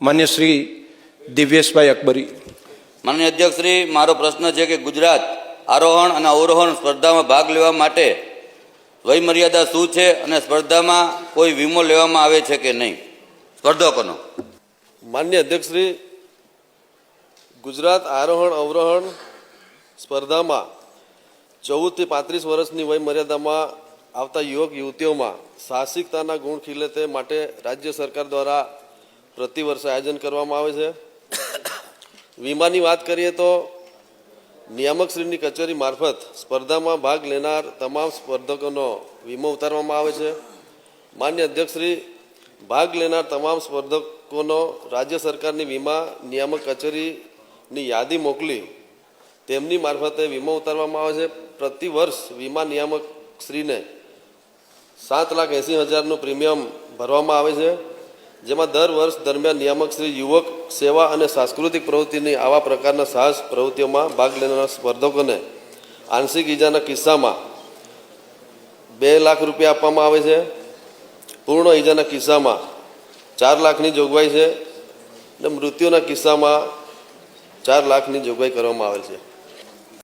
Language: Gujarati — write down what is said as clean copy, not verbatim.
માન્ય શ્રી દિવ્યેશભાઈ અકબરી. માનનીય અધ્યક્ષ શ્રી, મારો પ્રશ્ન છે કે ગુજરાત આરોહણ અને અવરોહણ સ્પર્ધામાં ભાગ લેવા માટે વયમર્યાદા શું છે અને સ્પર્ધામાં કોઈ વીમો લેવામાં આવે છે કે નહીં? સ્પર્ધકોનો. માન્ય અધ્યક્ષ શ્રી, ગુજરાત આરોહણ અવરોહણ સ્પર્ધામાં 14 થી 35 વર્ષની વયમર્યાદામાં આવતા યુવક યુવતીઓમાં સાહસિકતાના ગુણ ખીલે તે માટે રાજ્ય સરકાર દ્વારા પ્રતિવર્ષે આયોજન કરવામાં આવે છે. વીમાની વાત કરીએ તો નિયામકશ્રીની કચેરી મારફત સ્પર્ધામાં ભાગ લેનાર તમામ સ્પર્ધકોનો વીમો ઉતારવામાં આવે છે. માન્ય અધ્યક્ષશ્રી, ભાગ લેનાર તમામ સ્પર્ધકોનો રાજ્ય સરકારની વીમા નિયામક કચેરીની યાદી મોકલી તેમની મારફતે વીમો ઉતારવામાં આવે છે. પ્રતિ વર્ષ વીમા નિયામકશ્રીને 7,80,000નું પ્રીમિયમ ભરવામાં આવે છે, જેમાં દર વર્ષ દરમિયાન નિયામકશ્રી યુવક સેવા અને સાંસ્કૃતિક પ્રવૃત્તિની આવા પ્રકારના સાહસ પ્રવૃત્તિઓમાં ભાગ લેનારા સ્પર્ધકોને આંશિક ઈજાના કિસ્સામાં 2 લાખ રૂપિયા આપવામાં આવે છે. પૂર્ણ ઈજાના કિસ્સામાં 4 લાખની જોગવાઈ છે અને મૃત્યુના કિસ્સામાં 4 લાખની જોગવાઈ કરવામાં આવેલ છે.